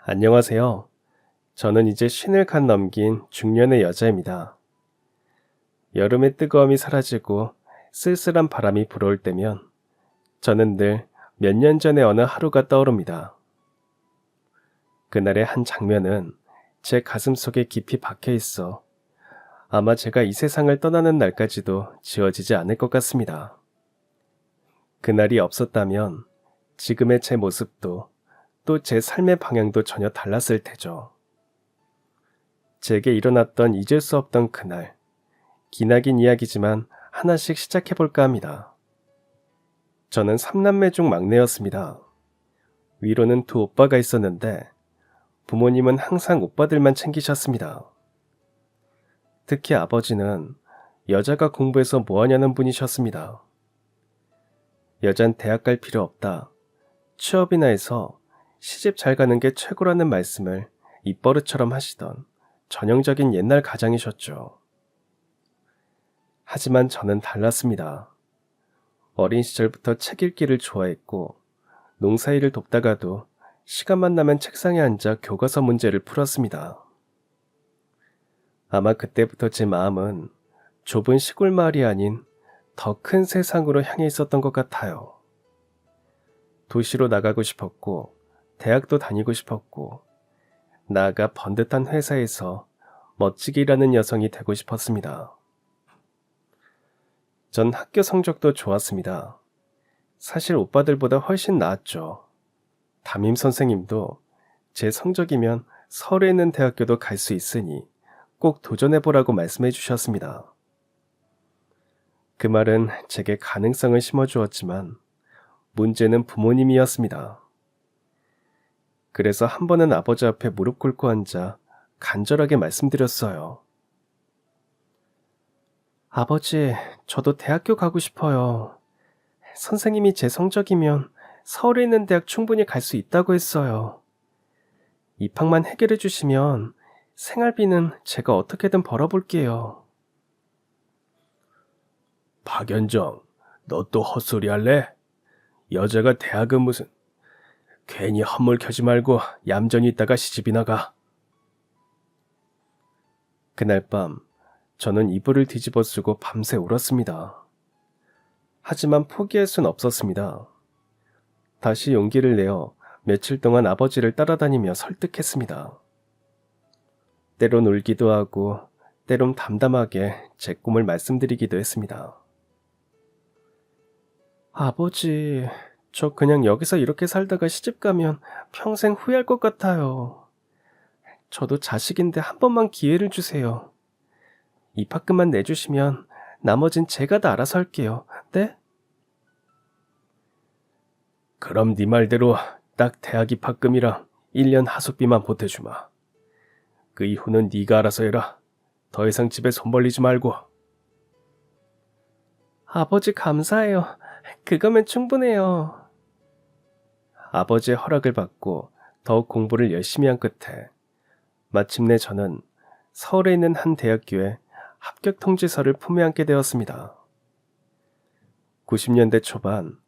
안녕하세요. 저는 이제 쉰을 간 넘긴 중년의 여자입니다. 여름의 뜨거움이 사라지고 쓸쓸한 바람이 불어올 때면 저는 늘 몇 년 전의 어느 하루가 떠오릅니다. 그날의 한 장면은 제 가슴 속에 깊이 박혀 있어 아마 제가 이 세상을 떠나는 날까지도 지워지지 않을 것 같습니다. 그날이 없었다면 지금의 제 모습도 또 제 삶의 방향도 전혀 달랐을 테죠. 제게 일어났던 잊을 수 없던 그날, 기나긴 이야기지만 하나씩 시작해볼까 합니다. 저는 3남매 중 막내였습니다. 위로는 두 오빠가 있었는데 부모님은 항상 오빠들만 챙기셨습니다. 특히 아버지는 여자가 공부해서 뭐하냐는 분이셨습니다. 여잔 대학 갈 필요 없다. 취업이나 해서 시집 잘 가는 게 최고라는 말씀을 입버릇처럼 하시던 전형적인 옛날 가장이셨죠. 하지만 저는 달랐습니다. 어린 시절부터 책 읽기를 좋아했고 농사일을 돕다가도 시간만 나면 책상에 앉아 교과서 문제를 풀었습니다. 아마 그때부터 제 마음은 좁은 시골 마을이 아닌 더 큰 세상으로 향해 있었던 것 같아요. 도시로 나가고 싶었고 대학도 다니고 싶었고 나아가 번듯한 회사에서 멋지게 일하는 여성이 되고 싶었습니다. 전 학교 성적도 좋았습니다. 사실 오빠들보다 훨씬 나았죠. 담임 선생님도 제 성적이면 서울에 있는 대학교도 갈 수 있으니 꼭 도전해보라고 말씀해 주셨습니다. 그 말은 제게 가능성을 심어주었지만 문제는 부모님이었습니다. 그래서 한 번은 아버지 앞에 무릎 꿇고 앉아 간절하게 말씀드렸어요. 아버지, 저도 대학교 가고 싶어요. 선생님이 제 성적이면 서울에 있는 대학 충분히 갈 수 있다고 했어요. 입학만 해결해 주시면 생활비는 제가 어떻게든 벌어볼게요. 박연정, 너 또 헛소리 할래? 여자가 대학은 무슨... 괜히 헛물 켜지 말고 얌전히 있다가 시집이나 가. 그날 밤 저는 이불을 뒤집어 쓰고 밤새 울었습니다. 하지만 포기할 순 없었습니다. 다시 용기를 내어 며칠 동안 아버지를 따라다니며 설득했습니다. 때론 울기도 하고 때론 담담하게 제 꿈을 말씀드리기도 했습니다. 아버지, 저 그냥 여기서 이렇게 살다가 시집 가면 평생 후회할 것 같아요. 저도 자식인데 한 번만 기회를 주세요. 입학금만 내주시면 나머진 제가 다 알아서 할게요. 네? 그럼 네 말대로 딱 대학 입학금이랑 1년 하숙비만 보태주마. 그 이후는 네가 알아서 해라. 더 이상 집에 손 벌리지 말고. 아버지 감사해요. 그거면 충분해요. 아버지의 허락을 받고 더욱 공부를 열심히 한 끝에 마침내 저는 서울에 있는 한 대학교에 합격 통지서를 품에 안게 되었습니다. 90년대 초반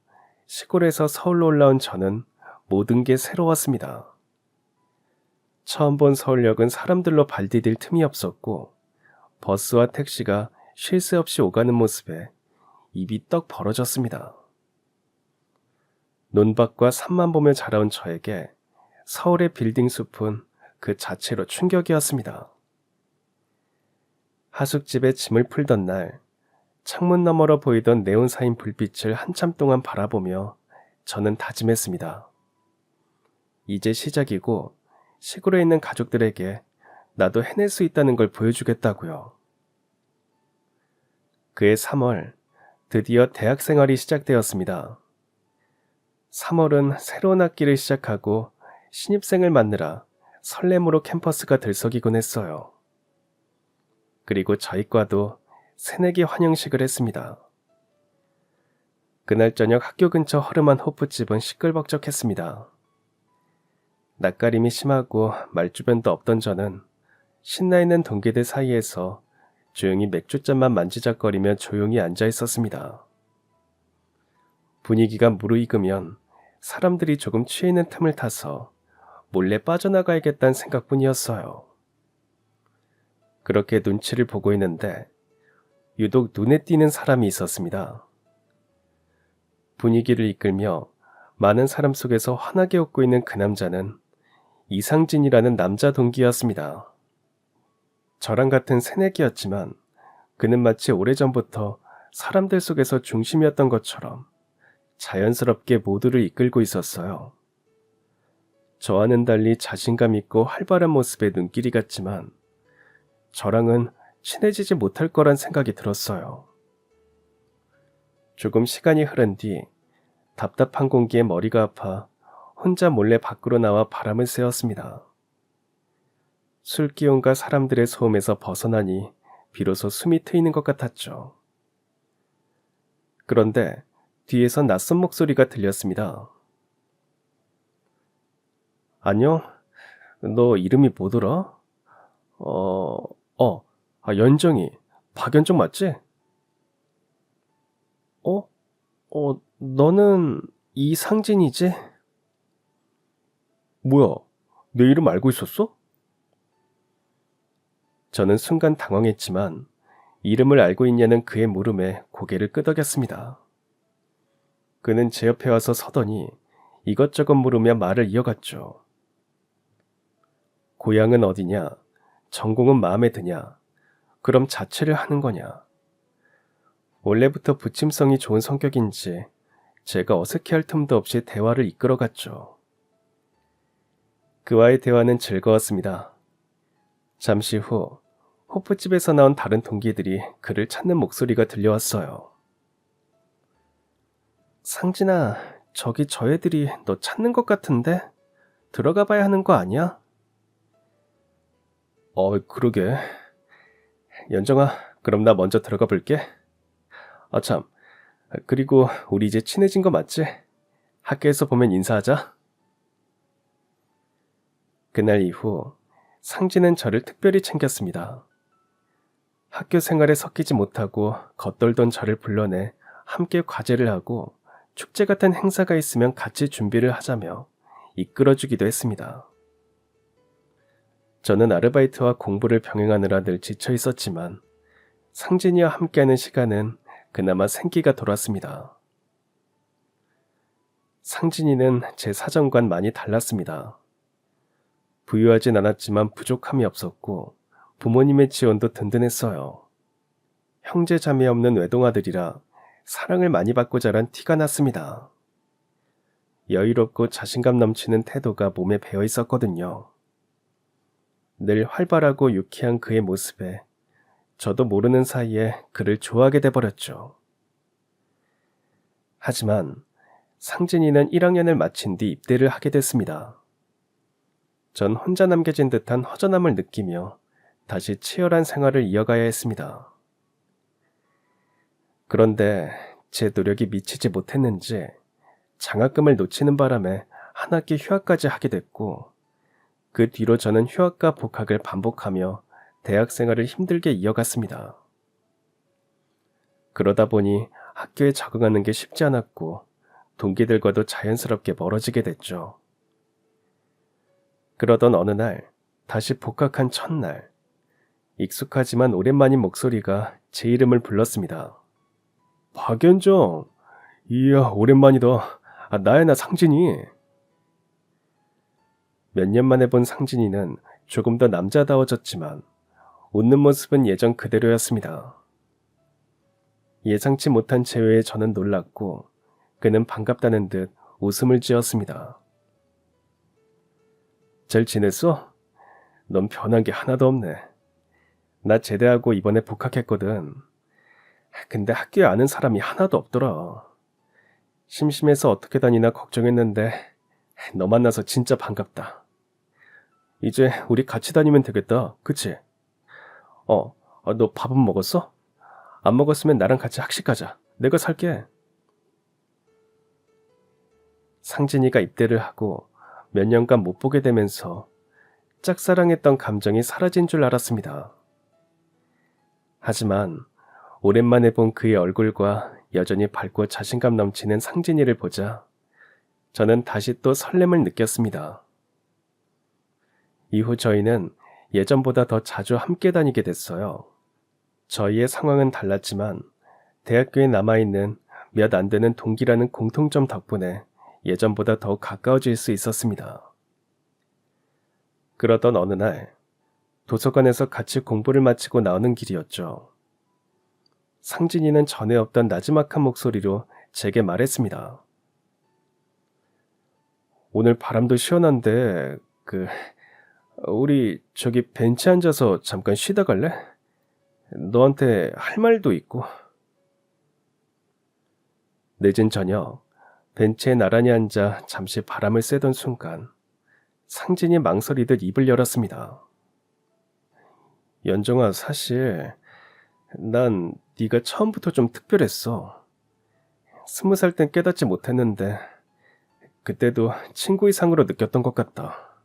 시골에서 서울로 올라온 저는 모든 게 새로웠습니다. 처음 본 서울역은 사람들로 발 디딜 틈이 없었고 버스와 택시가 쉴 새 없이 오가는 모습에 입이 떡 벌어졌습니다. 논밭과 산만 보며 자라온 저에게 서울의 빌딩 숲은 그 자체로 충격이었습니다. 하숙집에 짐을 풀던 날 창문 너머로 보이던 네온 사인 불빛을 한참 동안 바라보며 저는 다짐했습니다. 이제 시작이고 시골에 있는 가족들에게 나도 해낼 수 있다는 걸 보여주겠다고요. 그해 3월 드디어 대학 생활이 시작되었습니다. 3월은 새로운 학기를 시작하고 신입생을 맞느라 설렘으로 캠퍼스가 들썩이곤 했어요. 그리고 저희 과도 새내기 환영식을 했습니다. 그날 저녁 학교 근처 허름한 호프집은 시끌벅적했습니다. 낯가림이 심하고 말주변도 없던 저는 신나 있는 동기들 사이에서 조용히 맥주잔만 만지작거리며 조용히 앉아 있었습니다. 분위기가 무르익으면 사람들이 조금 취해 있는 틈을 타서 몰래 빠져나가야겠다는 생각뿐이었어요. 그렇게 눈치를 보고 있는데 유독 눈에 띄는 사람이 있었습니다. 분위기를 이끌며 많은 사람 속에서 환하게 웃고 있는 그 남자는 이상진이라는 남자 동기였습니다. 저랑 같은 새내기였지만 그는 마치 오래전부터 사람들 속에서 중심이었던 것처럼 자연스럽게 모두를 이끌고 있었어요. 저와는 달리 자신감 있고 활발한 모습의 눈길이 같지만 저랑은 친해지지 못할 거란 생각이 들었어요. 조금 시간이 흐른 뒤 답답한 공기에 머리가 아파 혼자 몰래 밖으로 나와 바람을 쐬었습니다. 술 기운과 사람들의 소음에서 벗어나니 비로소 숨이 트이는 것 같았죠. 그런데 뒤에서 낯선 목소리가 들렸습니다. 안녕? 너 이름이 뭐더라? 연정이. 박연정 맞지? 너는 이상진이지? 뭐야, 내 이름 알고 있었어? 저는 순간 당황했지만 이름을 알고 있냐는 그의 물음에 고개를 끄덕였습니다. 그는 제 옆에 와서 서더니 이것저것 물으며 말을 이어갔죠. 고향은 어디냐? 전공은 마음에 드냐? 그럼 자취를 하는 거냐? 원래부터 부침성이 좋은 성격인지 제가 어색해할 틈도 없이 대화를 이끌어갔죠. 그와의 대화는 즐거웠습니다. 잠시 후 호프집에서 나온 다른 동기들이 그를 찾는 목소리가 들려왔어요. 상진아, 저기 저 애들이 너 찾는 것 같은데? 들어가 봐야 하는 거 아니야? 그러게. 연정아, 그럼 나 먼저 들어가 볼게. 참, 그리고 우리 이제 친해진 거 맞지? 학교에서 보면 인사하자. 그날 이후 상진은 저를 특별히 챙겼습니다. 학교 생활에 섞이지 못하고 겉돌던 저를 불러내 함께 과제를 하고 축제 같은 행사가 있으면 같이 준비를 하자며 이끌어주기도 했습니다. 저는 아르바이트와 공부를 병행하느라 늘 지쳐 있었지만 상진이와 함께하는 시간은 그나마 생기가 돌았습니다. 상진이는 제 사정과는 많이 달랐습니다. 부유하진 않았지만 부족함이 없었고 부모님의 지원도 든든했어요. 형제 자매 없는 외동아들이라 사랑을 많이 받고 자란 티가 났습니다. 여유롭고 자신감 넘치는 태도가 몸에 배어 있었거든요. 늘 활발하고 유쾌한 그의 모습에 저도 모르는 사이에 그를 좋아하게 돼버렸죠. 하지만 상진이는 1학년을 마친 뒤 입대를 하게 됐습니다. 전 혼자 남겨진 듯한 허전함을 느끼며 다시 치열한 생활을 이어가야 했습니다. 그런데 제 노력이 미치지 못했는지 장학금을 놓치는 바람에 한 학기 휴학까지 하게 됐고 그 뒤로 저는 휴학과 복학을 반복하며 대학 생활을 힘들게 이어갔습니다. 그러다 보니 학교에 적응하는 게 쉽지 않았고 동기들과도 자연스럽게 멀어지게 됐죠. 그러던 어느 날, 다시 복학한 첫날, 익숙하지만 오랜만인 목소리가 제 이름을 불렀습니다. 박연정, 이야 오랜만이다. 나야 나 상진이. 몇 년 만에 본 상진이는 조금 더 남자다워졌지만 웃는 모습은 예전 그대로였습니다. 예상치 못한 재회에 저는 놀랐고 그는 반갑다는 듯 웃음을 지었습니다. 잘 지냈어? 넌 변한 게 하나도 없네. 나 제대하고 이번에 복학했거든. 근데 학교에 아는 사람이 하나도 없더라. 심심해서 어떻게 다니나 걱정했는데 너 만나서 진짜 반갑다. 이제 우리 같이 다니면 되겠다. 그치? 너 밥은 먹었어? 안 먹었으면 나랑 같이 학식 가자. 내가 살게. 상진이가 입대를 하고 몇 년간 못 보게 되면서 짝사랑했던 감정이 사라진 줄 알았습니다. 하지만 오랜만에 본 그의 얼굴과 여전히 밝고 자신감 넘치는 상진이를 보자 저는 다시 또 설렘을 느꼈습니다. 이후 저희는 예전보다 더 자주 함께 다니게 됐어요. 저희의 상황은 달랐지만 대학교에 남아있는 몇 안 되는 동기라는 공통점 덕분에 예전보다 더욱 가까워질 수 있었습니다. 그러던 어느 날 도서관에서 같이 공부를 마치고 나오는 길이었죠. 상진이는 전에 없던 나지막한 목소리로 제게 말했습니다. 오늘 바람도 시원한데 우리 저기 벤치에 앉아서 잠깐 쉬다 갈래? 너한테 할 말도 있고. 늦은 저녁 벤치에 나란히 앉아 잠시 바람을 쐬던 순간 상진이 망설이듯 입을 열었습니다. 연정아, 사실 난 네가 처음부터 좀 특별했어. 20살 땐 깨닫지 못했는데 그때도 친구 이상으로 느꼈던 것 같다.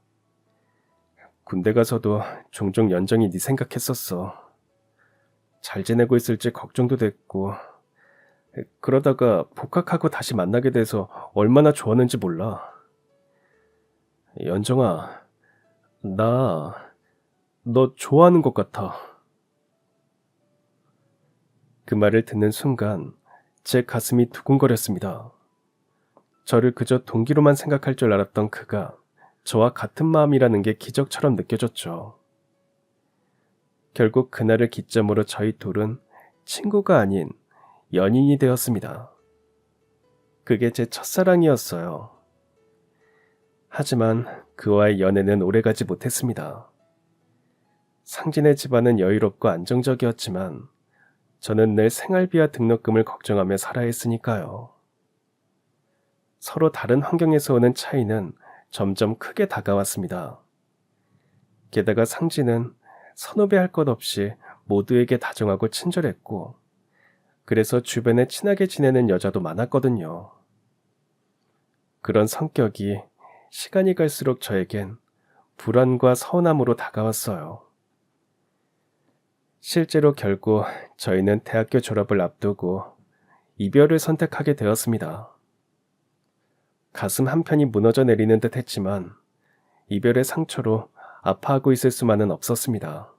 군대 가서도 종종 연정이 네 생각했었어. 잘 지내고 있을지 걱정도 됐고, 그러다가 복학하고 다시 만나게 돼서 얼마나 좋았는지 몰라. 연정아, 너 좋아하는 것 같아. 그 말을 듣는 순간 제 가슴이 두근거렸습니다. 저를 그저 동기로만 생각할 줄 알았던 그가 저와 같은 마음이라는 게 기적처럼 느껴졌죠. 결국 그날을 기점으로 저희 둘은 친구가 아닌 연인이 되었습니다. 그게 제 첫사랑이었어요. 하지만 그와의 연애는 오래가지 못했습니다. 상진의 집안은 여유롭고 안정적이었지만 저는 늘 생활비와 등록금을 걱정하며 살아야 했으니까요. 서로 다른 환경에서 오는 차이는 점점 크게 다가왔습니다. 게다가 상진은 선후배할 것 없이 모두에게 다정하고 친절했고, 그래서 주변에 친하게 지내는 여자도 많았거든요. 그런 성격이 시간이 갈수록 저에겐 불안과 서운함으로 다가왔어요. 실제로 결국 저희는 대학교 졸업을 앞두고 이별을 선택하게 되었습니다. 가슴 한편이 무너져 내리는 듯 했지만 이별의 상처로 아파하고 있을 수만은 없었습니다.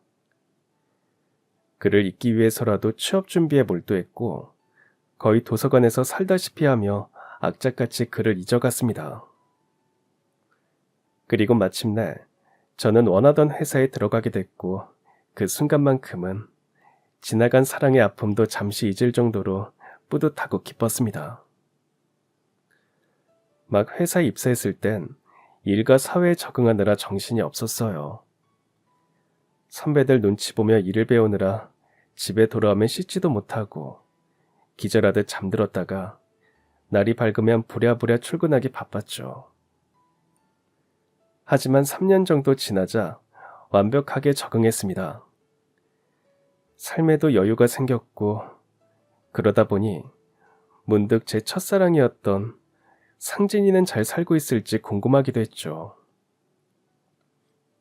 그를 잊기 위해서라도 취업 준비에 몰두했고 거의 도서관에서 살다시피 하며 악착같이 그를 잊어갔습니다. 그리고 마침내 저는 원하던 회사에 들어가게 됐고 그 순간만큼은 지나간 사랑의 아픔도 잠시 잊을 정도로 뿌듯하고 기뻤습니다. 막 회사에 입사했을 땐 일과 사회에 적응하느라 정신이 없었어요. 선배들 눈치 보며 일을 배우느라 집에 돌아오면 씻지도 못하고 기절하듯 잠들었다가 날이 밝으면 부랴부랴 출근하기 바빴죠. 하지만 3년 정도 지나자 완벽하게 적응했습니다. 삶에도 여유가 생겼고 그러다 보니 문득 제 첫사랑이었던 상진이는 잘 살고 있을지 궁금하기도 했죠.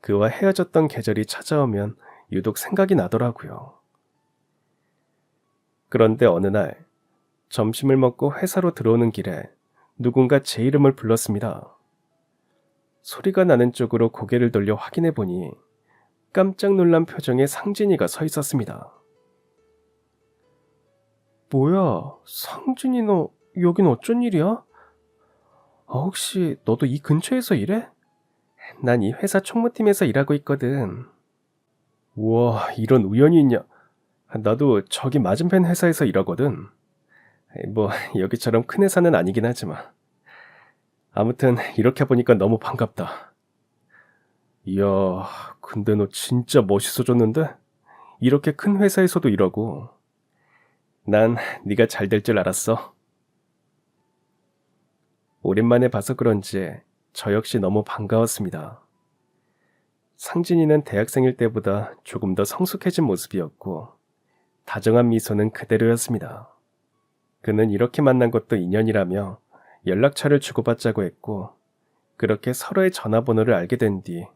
그와 헤어졌던 계절이 찾아오면 유독 생각이 나더라고요. 그런데 어느 날 점심을 먹고 회사로 들어오는 길에 누군가 제 이름을 불렀습니다. 소리가 나는 쪽으로 고개를 돌려 확인해 보니 깜짝 놀란 표정의 상진이가 서 있었습니다. 뭐야, 상진이 너 여긴 어쩐 일이야? 혹시 너도 이 근처에서 일해? 난 이 회사 총무팀에서 일하고 있거든. 우와, 이런 우연이 있냐? 나도 저기 맞은편 회사에서 일하거든. 뭐 여기처럼 큰 회사는 아니긴 하지만. 아무튼 이렇게 보니까 너무 반갑다. 이야, 근데 너 진짜 멋있어졌는데? 이렇게 큰 회사에서도 일하고. 난 네가 잘 될 줄 알았어. 오랜만에 봐서 그런지 저 역시 너무 반가웠습니다. 상진이는 대학생일 때보다 조금 더 성숙해진 모습이었고 다정한 미소는 그대로였습니다. 그는 이렇게 만난 것도 인연이라며 연락처를 주고받자고 했고 그렇게 서로의 전화번호를 알게 된 뒤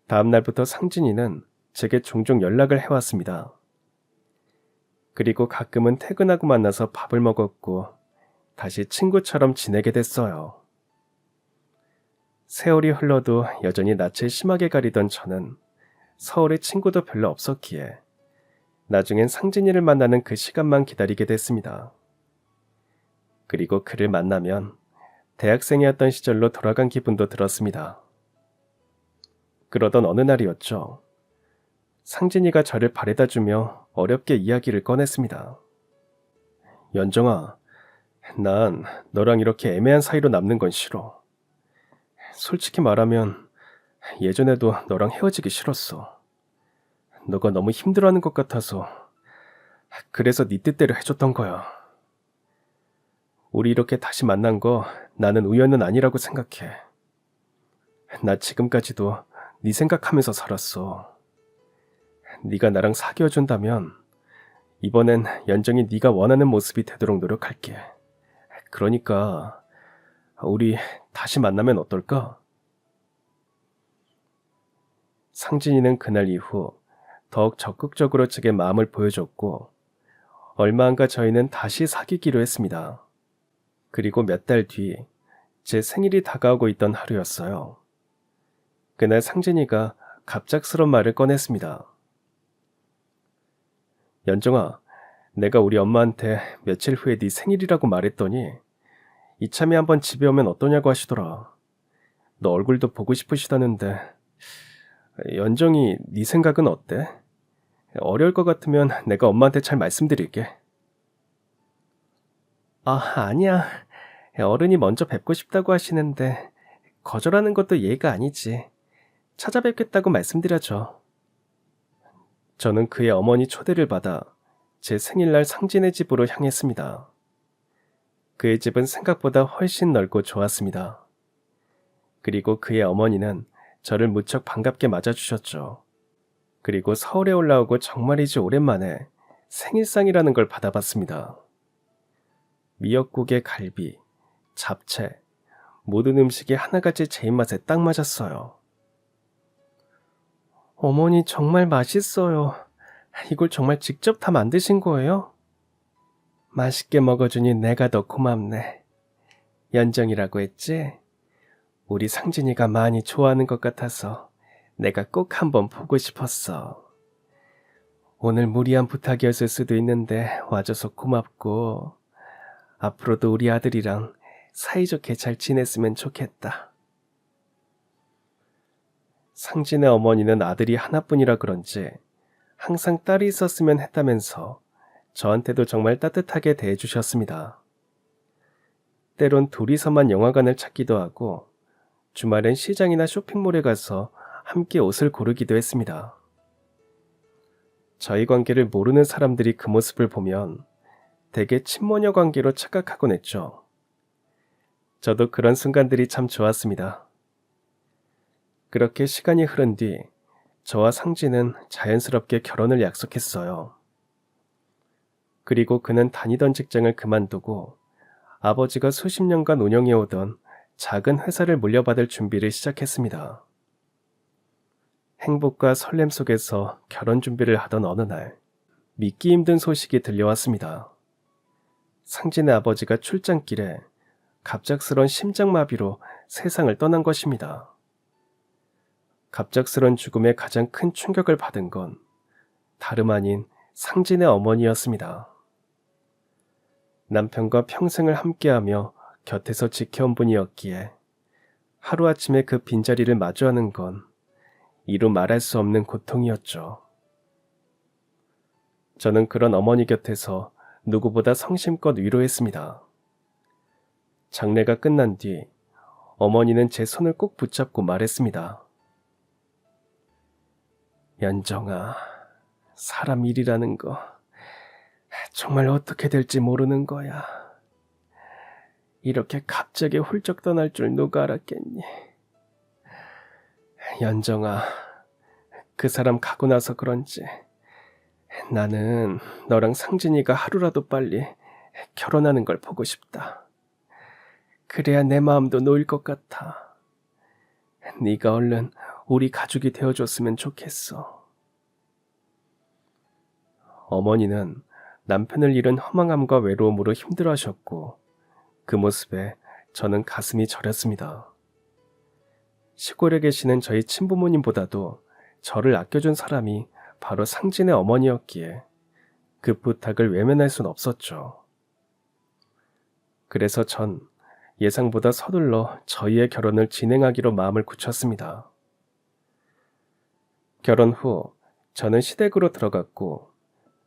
다음 날부터 상진이는 제게 종종 연락을 해왔습니다. 그리고 가끔은 퇴근하고 만나서 밥을 먹었고 다시 친구처럼 지내게 됐어요. 세월이 흘러도 여전히 낯을 심하게 가리던 저는 서울에 친구도 별로 없었기에 나중엔 상진이를 만나는 그 시간만 기다리게 됐습니다. 그리고 그를 만나면 대학생이었던 시절로 돌아간 기분도 들었습니다. 그러던 어느 날이었죠. 상진이가 저를 바래다주며 어렵게 이야기를 꺼냈습니다. 연정아, 난 너랑 이렇게 애매한 사이로 남는 건 싫어. 솔직히 말하면 예전에도 너랑 헤어지기 싫었어. 너가 너무 힘들어하는 것 같아서 그래서 네 뜻대로 해줬던 거야. 우리 이렇게 다시 만난 거 나는 우연은 아니라고 생각해. 나 지금까지도 네 생각하면서 살았어. 네가 나랑 사귀어준다면 이번엔 연정이 네가 원하는 모습이 되도록 노력할게. 그러니까 우리 다시 만나면 어떨까? 상진이는 그날 이후 더욱 적극적으로 제게 마음을 보여줬고 얼마 안 가 저희는 다시 사귀기로 했습니다. 그리고 몇 달 뒤 제 생일이 다가오고 있던 하루였어요. 그날 상진이가 갑작스런 말을 꺼냈습니다. 연정아, 내가 우리 엄마한테 며칠 후에 네 생일이라고 말했더니 이참에 한번 집에 오면 어떠냐고 하시더라. 너 얼굴도 보고 싶으시다는데 연정이 네 생각은 어때? 어려울 것 같으면 내가 엄마한테 잘 말씀드릴게. 아니야. 어른이 먼저 뵙고 싶다고 하시는데 거절하는 것도 예의가 아니지. 찾아뵙겠다고 말씀드려줘. 저는 그의 어머니 초대를 받아 제 생일날 상진의 집으로 향했습니다. 그의 집은 생각보다 훨씬 넓고 좋았습니다. 그리고 그의 어머니는 저를 무척 반갑게 맞아주셨죠. 그리고 서울에 올라오고 정말이지 오랜만에 생일상이라는 걸 받아봤습니다. 미역국에 갈비, 잡채, 모든 음식이 하나같이 제 입맛에 딱 맞았어요. 어머니 정말 맛있어요. 이걸 정말 직접 다 만드신 거예요? 맛있게 먹어주니 내가 더 고맙네. 연정이라고 했지? 우리 상진이가 많이 좋아하는 것 같아서 내가 꼭 한번 보고 싶었어. 오늘 무리한 부탁이었을 수도 있는데 와줘서 고맙고 앞으로도 우리 아들이랑 사이좋게 잘 지냈으면 좋겠다. 상진의 어머니는 아들이 하나뿐이라 그런지 항상 딸이 있었으면 했다면서 저한테도 정말 따뜻하게 대해주셨습니다. 때론 둘이서만 영화관을 찾기도 하고 주말엔 시장이나 쇼핑몰에 가서 함께 옷을 고르기도 했습니다. 저희 관계를 모르는 사람들이 그 모습을 보면 되게 친모녀 관계로 착각하곤 했죠. 저도 그런 순간들이 참 좋았습니다. 그렇게 시간이 흐른 뒤 저와 상진은 자연스럽게 결혼을 약속했어요. 그리고 그는 다니던 직장을 그만두고 아버지가 수십 년간 운영해오던 작은 회사를 물려받을 준비를 시작했습니다. 행복과 설렘 속에서 결혼 준비를 하던 어느 날 믿기 힘든 소식이 들려왔습니다. 상진의 아버지가 출장길에 갑작스런 심장마비로 세상을 떠난 것입니다. 갑작스런 죽음에 가장 큰 충격을 받은 건 다름 아닌 상진의 어머니였습니다. 남편과 평생을 함께하며 곁에서 지켜온 분이었기에 하루아침에 그 빈자리를 마주하는 건 이루 말할 수 없는 고통이었죠. 저는 그런 어머니 곁에서 누구보다 성심껏 위로했습니다. 장례가 끝난 뒤 어머니는 제 손을 꼭 붙잡고 말했습니다. 연정아, 사람 일이라는 거 정말 어떻게 될지 모르는 거야. 이렇게 갑자기 훌쩍 떠날 줄 누가 알았겠니? 연정아, 그 사람 가고 나서 그런지 나는 너랑 상진이가 하루라도 빨리 결혼하는 걸 보고 싶다. 그래야 내 마음도 놓일 것 같아. 네가 얼른 우리 가족이 되어줬으면 좋겠어. 어머니는 남편을 잃은 허망함과 외로움으로 힘들어하셨고 그 모습에 저는 가슴이 저렸습니다. 시골에 계시는 저희 친부모님보다도 저를 아껴준 사람이 바로 상진의 어머니였기에 그 부탁을 외면할 순 없었죠. 그래서 전 예상보다 서둘러 저희의 결혼을 진행하기로 마음을 굳혔습니다. 결혼 후 저는 시댁으로 들어갔고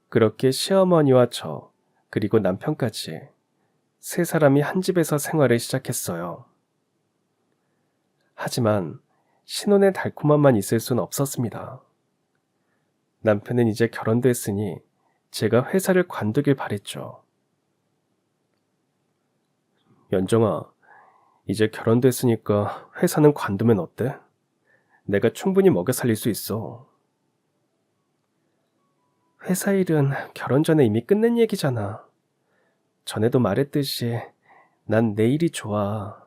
그렇게 시어머니와 저 그리고 남편까지 세 사람이 한 집에서 생활을 시작했어요. 하지만 신혼의 달콤함만 있을 순 없었습니다. 남편은 이제 결혼도 했으니 제가 회사를 관두길 바랬죠. 연정아, 이제 결혼도 했으니까 회사는 관두면 어때? 내가 충분히 먹여 살릴 수 있어. 회사 일은 결혼 전에 이미 끝낸 얘기잖아. 전에도 말했듯이 난 내 일이 좋아.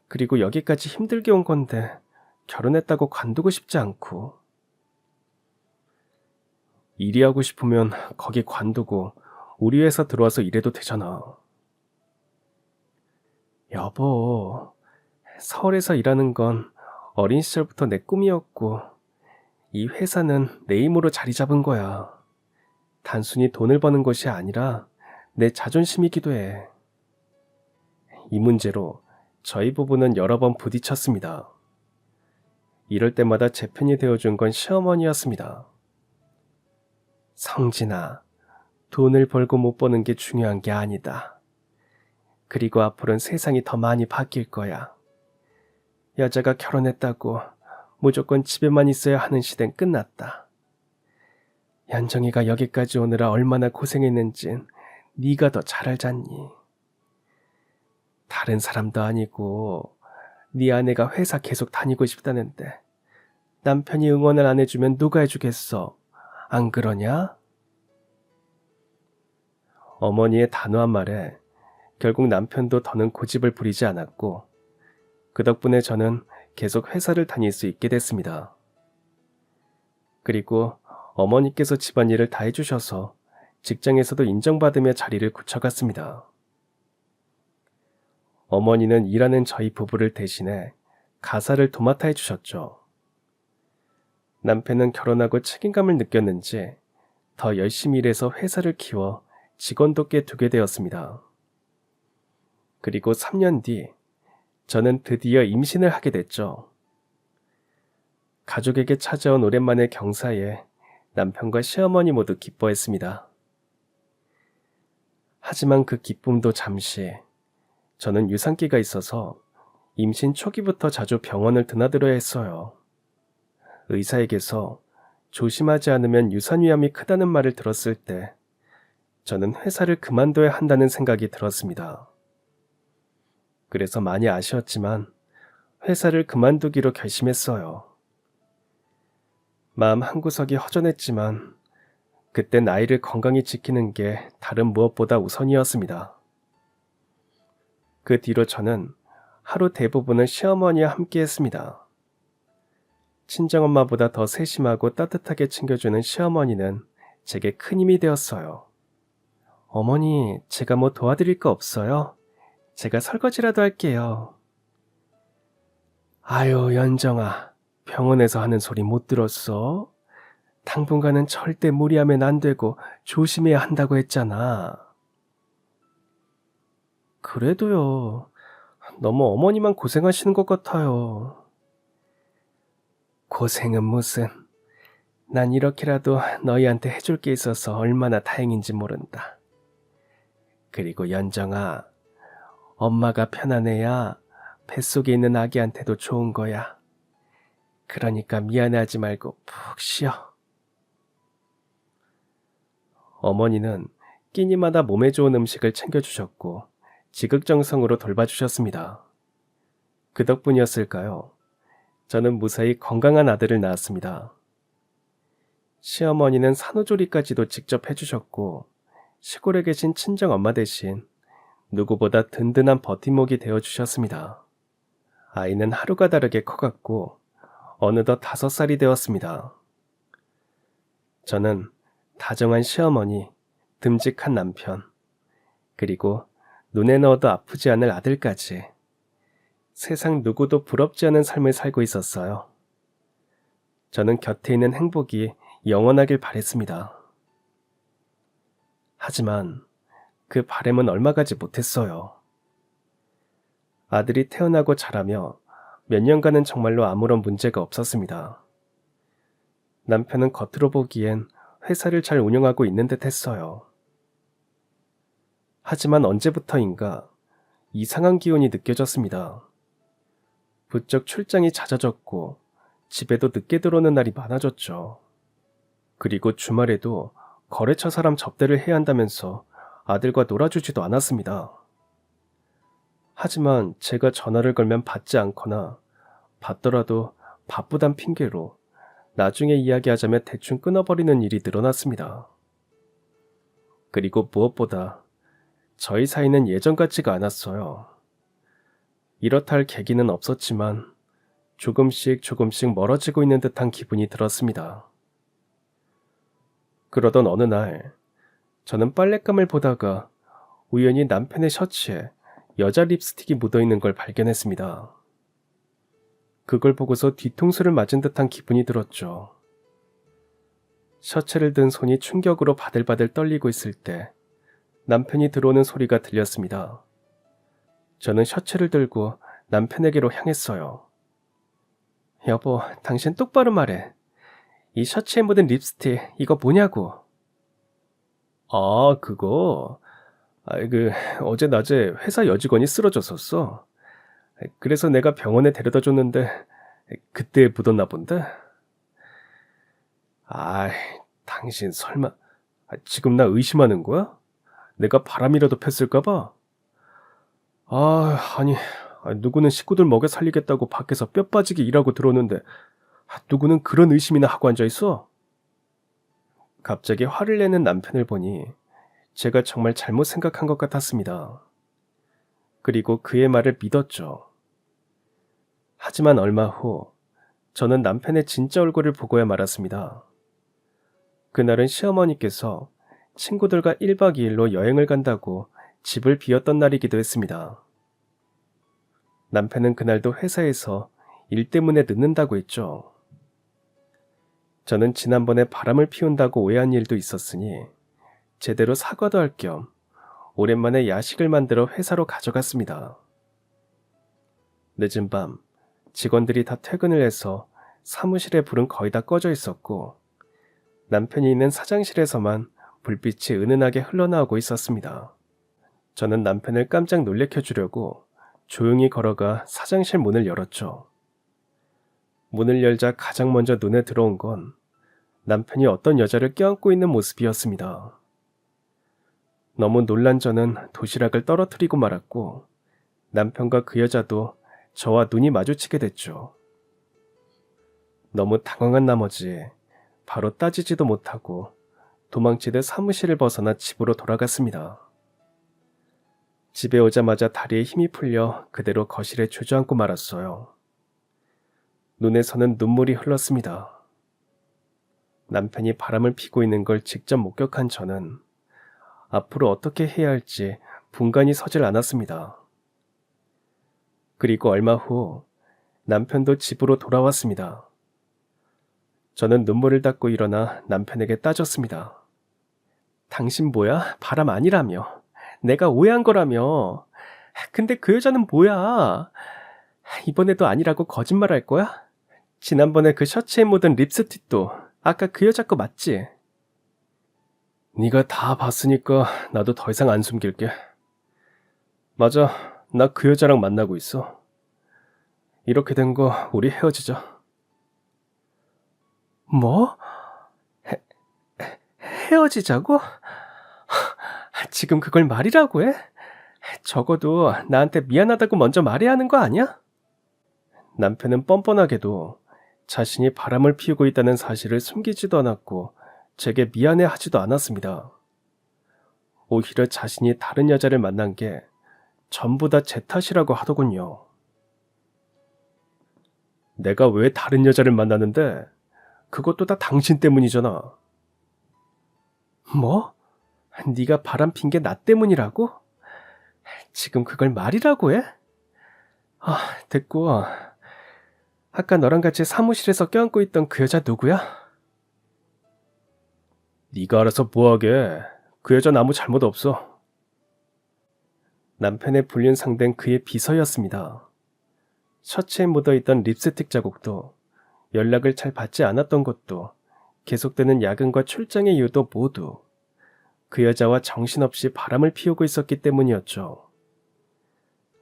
그리고 여기까지 힘들게 온 건데 결혼했다고 관두고 싶지 않고. 일이 하고 싶으면 거기 관두고 우리 회사 들어와서 일해도 되잖아. 여보, 서울에서 일하는 건 어린 시절부터 내 꿈이었고 이 회사는 내 힘으로 자리 잡은 거야. 단순히 돈을 버는 것이 아니라 내 자존심이기도 해. 이 문제로 저희 부부는 여러 번 부딪혔습니다. 이럴 때마다 제 편이 되어준 건 시어머니였습니다. 성진아, 돈을 벌고 못 버는 게 중요한 게 아니다. 그리고 앞으로는 세상이 더 많이 바뀔 거야. 여자가 결혼했다고 무조건 집에만 있어야 하는 시대는 끝났다. 연정이가 여기까지 오느라 얼마나 고생했는진 네가 더 잘 알잖니. 다른 사람도 아니고 네 아내가 회사 계속 다니고 싶다는데 남편이 응원을 안 해주면 누가 해주겠어? 안 그러냐? 어머니의 단호한 말에 결국 남편도 더는 고집을 부리지 않았고 그 덕분에 저는 계속 회사를 다닐 수 있게 됐습니다. 그리고 어머니께서 집안일을 다 해주셔서 직장에서도 인정받으며 자리를 굳혀갔습니다. 어머니는 일하는 저희 부부를 대신해 가사를 도맡아 해주셨죠. 남편은 결혼하고 책임감을 느꼈는지 더 열심히 일해서 회사를 키워 직원도 꽤 두게 되었습니다. 그리고 3년 뒤 저는 드디어 임신을 하게 됐죠. 가족에게 찾아온 오랜만의 경사에 남편과 시어머니 모두 기뻐했습니다. 하지만 그 기쁨도 잠시, 저는 유산기가 있어서 임신 초기부터 자주 병원을 드나들어야 했어요. 의사에게서 조심하지 않으면 유산 위험이 크다는 말을 들었을 때 저는 회사를 그만둬야 한다는 생각이 들었습니다. 그래서 많이 아쉬웠지만 회사를 그만두기로 결심했어요. 마음 한구석이 허전했지만 그땐 아이를 건강히 지키는 게 다른 무엇보다 우선이었습니다. 그 뒤로 저는 하루 대부분을 시어머니와 함께 했습니다. 친정엄마보다 더 세심하고 따뜻하게 챙겨주는 시어머니는 제게 큰 힘이 되었어요. 어머니, 제가 뭐 도와드릴 거 없어요? 제가 설거지라도 할게요. 아유, 연정아, 병원에서 하는 소리 못 들었어? 당분간은 절대 무리하면 안 되고 조심해야 한다고 했잖아. 그래도요, 너무 어머니만 고생하시는 것 같아요. 고생은 무슨, 난 이렇게라도 너희한테 해줄 게 있어서 얼마나 다행인지 모른다. 그리고 연정아, 엄마가 편안해야 뱃속에 있는 아기한테도 좋은 거야. 그러니까 미안해하지 말고 푹 쉬어. 어머니는 끼니마다 몸에 좋은 음식을 챙겨주셨고 지극정성으로 돌봐주셨습니다. 그 덕분이었을까요? 저는 무사히 건강한 아들을 낳았습니다. 시어머니는 산후조리까지도 직접 해주셨고 시골에 계신 친정엄마 대신 누구보다 든든한 버팀목이 되어주셨습니다. 아이는 하루가 다르게 커갔고 어느덧 5살이 되었습니다. 저는 다정한 시어머니, 듬직한 남편, 그리고 눈에 넣어도 아프지 않을 아들까지 세상 누구도 부럽지 않은 삶을 살고 있었어요. 저는 곁에 있는 행복이 영원하길 바랬습니다. 하지만 그 바램은 얼마 가지 못했어요. 아들이 태어나고 자라며 몇 년간은 정말로 아무런 문제가 없었습니다. 남편은 겉으로 보기엔 회사를 잘 운영하고 있는 듯 했어요. 하지만 언제부터인가 이상한 기운이 느껴졌습니다. 부쩍 출장이 잦아졌고 집에도 늦게 들어오는 날이 많아졌죠. 그리고 주말에도 거래처 사람 접대를 해야 한다면서 아들과 놀아주지도 않았습니다. 하지만 제가 전화를 걸면 받지 않거나 받더라도 바쁘단 핑계로 나중에 이야기하자며 대충 끊어버리는 일이 늘어났습니다. 그리고 무엇보다 저희 사이는 예전 같지가 않았어요. 이렇다 할 계기는 없었지만 조금씩 멀어지고 있는 듯한 기분이 들었습니다. 그러던 어느 날 저는 빨랫감을 보다가 우연히 남편의 셔츠에 여자 립스틱이 묻어있는 걸 발견했습니다. 그걸 보고서 뒤통수를 맞은 듯한 기분이 들었죠. 셔츠를 든 손이 충격으로 바들바들 떨리고 있을 때 남편이 들어오는 소리가 들렸습니다. 저는 셔츠를 들고 남편에게로 향했어요. 여보, 당신 똑바로 말해. 이 셔츠에 묻은 립스틱 이거 뭐냐고. 아, 그거. 어제 낮에 회사 여직원이 쓰러졌었어. 그래서 내가 병원에 데려다 줬는데 그때 묻었나 본데. 아이, 당신 설마 지금 나 의심하는 거야? 내가 바람이라도 폈을까 봐? 아니, 누구는 식구들 먹여 살리겠다고 밖에서 뼈 빠지게 일하고 들어오는데 누구는 그런 의심이나 하고 앉아있어? 갑자기 화를 내는 남편을 보니 제가 정말 잘못 생각한 것 같았습니다. 그리고 그의 말을 믿었죠. 하지만 얼마 후 저는 남편의 진짜 얼굴을 보고야 말았습니다. 그날은 시어머니께서 친구들과 1박 2일로 여행을 간다고 집을 비웠던 날이기도 했습니다. 남편은 그날도 회사에서 일 때문에 늦는다고 했죠. 저는 지난번에 바람을 피운다고 오해한 일도 있었으니 제대로 사과도 할 겸 오랜만에 야식을 만들어 회사로 가져갔습니다. 늦은 밤 직원들이 다 퇴근을 해서 사무실에 불은 거의 다 꺼져 있었고 남편이 있는 사장실에서만 불빛이 은은하게 흘러나오고 있었습니다. 저는 남편을 깜짝 놀래켜 주려고 조용히 걸어가 사장실 문을 열었죠. 문을 열자 가장 먼저 눈에 들어온 건 남편이 어떤 여자를 껴안고 있는 모습이었습니다. 너무 놀란 저는 도시락을 떨어뜨리고 말았고 남편과 그 여자도 저와 눈이 마주치게 됐죠. 너무 당황한 나머지 바로 따지지도 못하고 도망치듯 사무실을 벗어나 집으로 돌아갔습니다. 집에 오자마자 다리에 힘이 풀려 그대로 거실에 주저앉고 말았어요. 눈에서는 눈물이 흘렀습니다. 남편이 바람을 피고 있는 걸 직접 목격한 저는 앞으로 어떻게 해야 할지 분간이 서질 않았습니다. 그리고 얼마 후 남편도 집으로 돌아왔습니다. 저는 눈물을 닦고 일어나 남편에게 따졌습니다. 당신 뭐야? 바람 아니라며. 내가 오해한 거라며. 근데 그 여자는 뭐야? 이번에도 아니라고 거짓말할 거야? 지난번에 그 셔츠에 묻은 립스틱도 아까 그 여자 거 맞지? 네가 다 봤으니까 나도 더 이상 안 숨길게. 맞아, 나 그 여자랑 만나고 있어. 이렇게 된 거 우리 헤어지자. 뭐? 헤어지자고? 지금 그걸 말이라고 해? 적어도 나한테 미안하다고 먼저 말해야 하는 거 아니야? 남편은 뻔뻔하게도 자신이 바람을 피우고 있다는 사실을 숨기지도 않았고 제게 미안해하지도 않았습니다. 오히려 자신이 다른 여자를 만난 게 전부 다 제 탓이라고 하더군요. 내가 왜 다른 여자를 만나는데 그것도 다 당신 때문이잖아. 뭐? 네가 바람 핀 게 나 때문이라고? 지금 그걸 말이라고 해? 됐고, 아까 너랑 같이 사무실에서 껴안고 있던 그 여자 누구야? 네가 알아서 뭐하게. 그 여자는 아무 잘못 없어. 남편의 불륜 상대는 그의 비서였습니다. 셔츠에 묻어있던 립스틱 자국도, 연락을 잘 받지 않았던 것도, 계속되는 야근과 출장의 이유도 모두 그 여자와 정신없이 바람을 피우고 있었기 때문이었죠.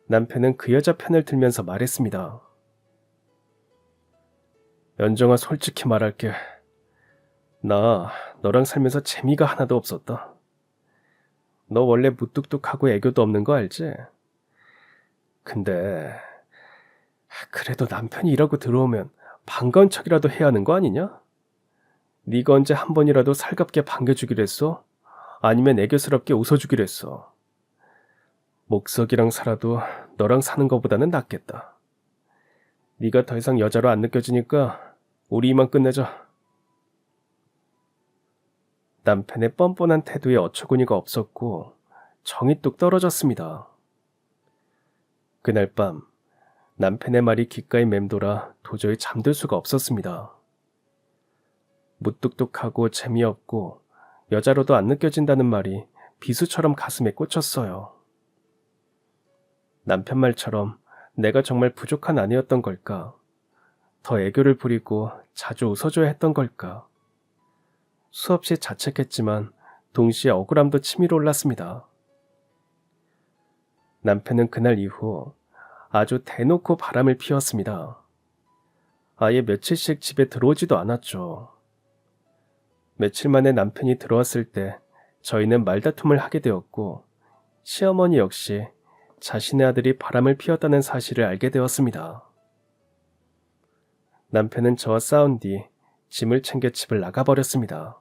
남편은 그 여자 편을 들면서 말했습니다. 연정아, 솔직히 말할게. 나 너랑 살면서 재미가 하나도 없었다. 너 원래 무뚝뚝하고 애교도 없는 거 알지? 근데 그래도 남편이 이러고 들어오면 반가운 척이라도 해야 하는 거 아니냐? 네가 언제 한 번이라도 살갑게 반겨주기로 했어? 아니면 애교스럽게 웃어주기로 했어? 목석이랑 살아도 너랑 사는 거보다는 낫겠다. 네가 더 이상 여자로 안 느껴지니까 우리 이만 끝내자. 남편의 뻔뻔한 태도에 어처구니가 없었고 정이 뚝 떨어졌습니다. 그날 밤 남편의 말이 귓가에 맴돌아 도저히 잠들 수가 없었습니다. 무뚝뚝하고 재미없고 여자로도 안 느껴진다는 말이 비수처럼 가슴에 꽂혔어요. 남편 말처럼 내가 정말 부족한 아내였던 걸까? 더 애교를 부리고 자주 웃어줘야 했던 걸까? 수없이 자책했지만 동시에 억울함도 치밀어 올랐습니다. 남편은 그날 이후 아주 대놓고 바람을 피웠습니다. 아예 며칠씩 집에 들어오지도 않았죠. 며칠 만에 남편이 들어왔을 때 저희는 말다툼을 하게 되었고 시어머니 역시 자신의 아들이 바람을 피웠다는 사실을 알게 되었습니다. 남편은 저와 싸운 뒤 짐을 챙겨 집을 나가버렸습니다.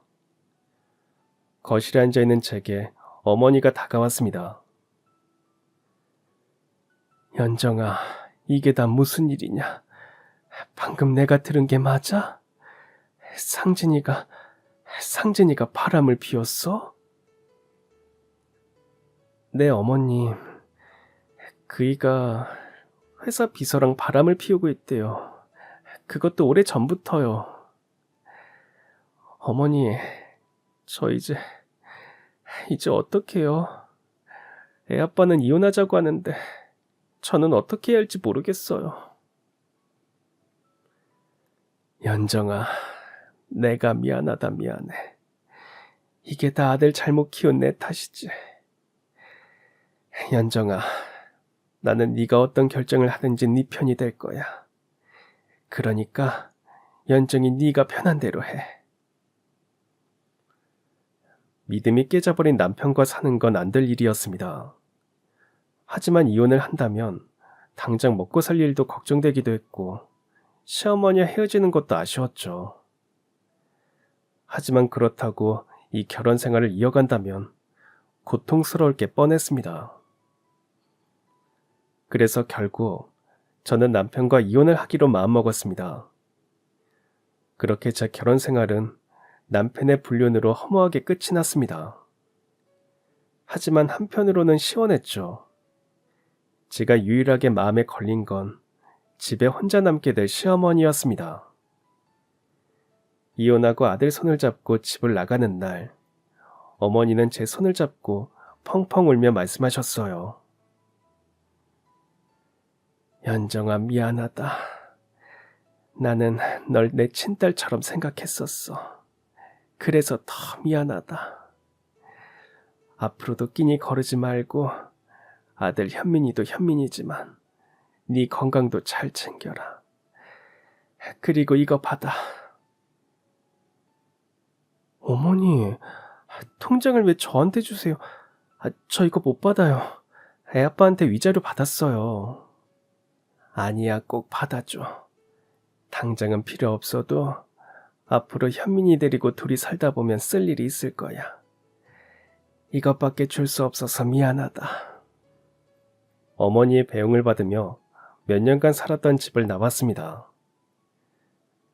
거실에 앉아있는 제게 어머니가 다가왔습니다. 연정아, 이게 다 무슨 일이냐? 방금 내가 들은 게 맞아? 상진이가 바람을 피웠어? 네, 어머님. 그이가 회사 비서랑 바람을 피우고 있대요. 그것도 오래 전부터요. 어머니, 저 이제 어떡해요? 애 아빠는 이혼하자고 하는데 저는 어떻게 해야 할지 모르겠어요. 연정아, 내가 미안하다 미안해. 이게 다 아들 잘못 키운 내 탓이지. 연정아, 나는 네가 어떤 결정을 하든지 네 편이 될 거야. 그러니까 연정이 네가 편한 대로 해. 믿음이 깨져버린 남편과 사는 건 안 될 일이었습니다. 하지만 이혼을 한다면 당장 먹고 살 일도 걱정되기도 했고 시어머니와 헤어지는 것도 아쉬웠죠. 하지만 그렇다고 이 결혼 생활을 이어간다면 고통스러울 게 뻔했습니다. 그래서 결국 저는 남편과 이혼을 하기로 마음먹었습니다. 그렇게 제 결혼 생활은 남편의 불륜으로 허무하게 끝이 났습니다. 하지만 한편으로는 시원했죠. 제가 유일하게 마음에 걸린 건 집에 혼자 남게 될 시어머니였습니다. 이혼하고 아들 손을 잡고 집을 나가는 날, 어머니는 제 손을 잡고 펑펑 울며 말씀하셨어요. 연정아, 미안하다. 나는 널 내 친딸처럼 생각했었어. 그래서 더 미안하다. 앞으로도 끼니 거르지 말고 아들 현민이도 현민이지만 네 건강도 잘 챙겨라. 그리고 이거 받아. 어머니, 통장을 왜 저한테 주세요? 저 이거 못 받아요. 애 아빠한테 위자료 받았어요. 아니야, 꼭 받아줘. 당장은 필요 없어도 앞으로 현민이 데리고 둘이 살다 보면 쓸 일이 있을 거야. 이것밖에 줄 수 없어서 미안하다. 어머니의 배웅을 받으며 몇 년간 살았던 집을 나왔습니다.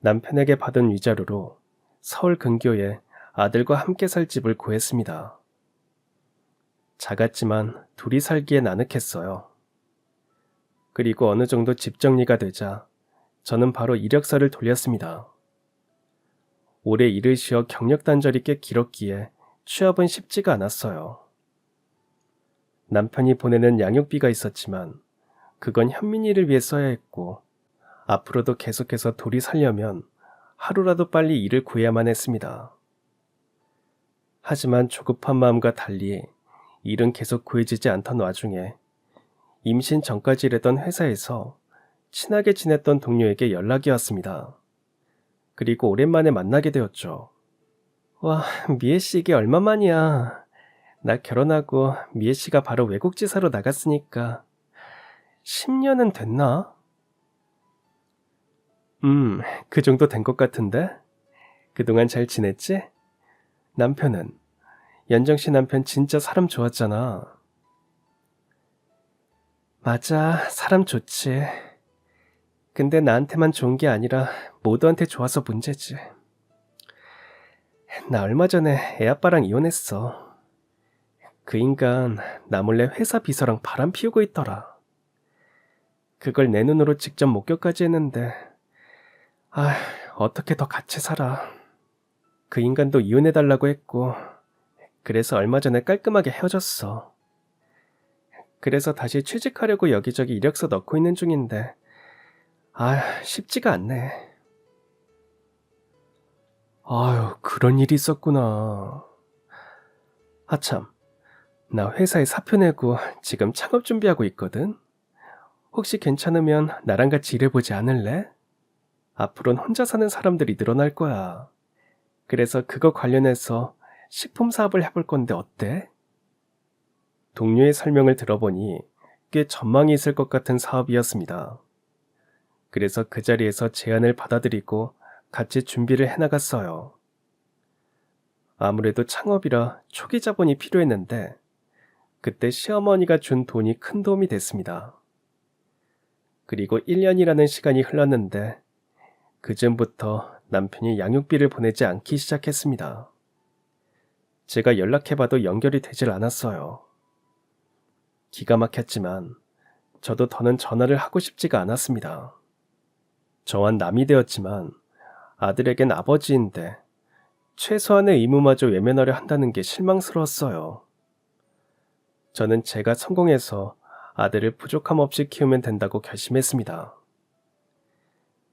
남편에게 받은 위자료로 서울 근교에 아들과 함께 살 집을 구했습니다. 작았지만 둘이 살기엔 아늑했어요. 그리고 어느 정도 집 정리가 되자 저는 바로 이력서를 돌렸습니다. 올해 일을 쉬어 경력 단절이 꽤 길었기에 취업은 쉽지가 않았어요. 남편이 보내는 양육비가 있었지만 그건 현민이를 위해 써야 했고 앞으로도 계속해서 둘이 살려면 하루라도 빨리 일을 구해야만 했습니다. 하지만 조급한 마음과 달리 일은 계속 구해지지 않던 와중에 임신 전까지 일했던 회사에서 친하게 지냈던 동료에게 연락이 왔습니다. 그리고 오랜만에 만나게 되었죠. 와, 미애씨 이게 얼마만이야. 나 결혼하고 미애씨가 바로 외국 지사로 나갔으니까 10년은 됐나? 그 정도 된 것 같은데? 그동안 잘 지냈지? 남편은? 연정씨 남편 진짜 사람 좋았잖아. 맞아, 사람 좋지. 근데 나한테만 좋은 게 아니라 모두한테 좋아서 문제지. 나 얼마 전에 애아빠랑 이혼했어. 그 인간 나 몰래 회사 비서랑 바람 피우고 있더라. 그걸 내 눈으로 직접 목격까지 했는데 어떻게 더 같이 살아. 그 인간도 이혼해달라고 했고 그래서 얼마 전에 깔끔하게 헤어졌어. 그래서 다시 취직하려고 여기저기 이력서 넣고 있는 중인데 쉽지가 않네. 그런 일이 있었구나. 참, 나 회사에 사표 내고 지금 창업 준비하고 있거든. 혹시 괜찮으면 나랑 같이 일해보지 않을래? 앞으로는 혼자 사는 사람들이 늘어날 거야. 그래서 그거 관련해서 식품 사업을 해볼 건데 어때? 동료의 설명을 들어보니 꽤 전망이 있을 것 같은 사업이었습니다. 그래서 그 자리에서 제안을 받아들이고 같이 준비를 해나갔어요. 아무래도 창업이라 초기 자본이 필요했는데 그때 시어머니가 준 돈이 큰 도움이 됐습니다. 그리고 1년이라는 시간이 흘렀는데 그전부터 남편이 양육비를 보내지 않기 시작했습니다. 제가 연락해봐도 연결이 되질 않았어요. 기가 막혔지만 저도 더는 전화를 하고 싶지가 않았습니다. 저와 남이 되었지만 아들에겐 아버지인데 최소한의 의무마저 외면하려 한다는 게 실망스러웠어요. 저는 제가 성공해서 아들을 부족함 없이 키우면 된다고 결심했습니다.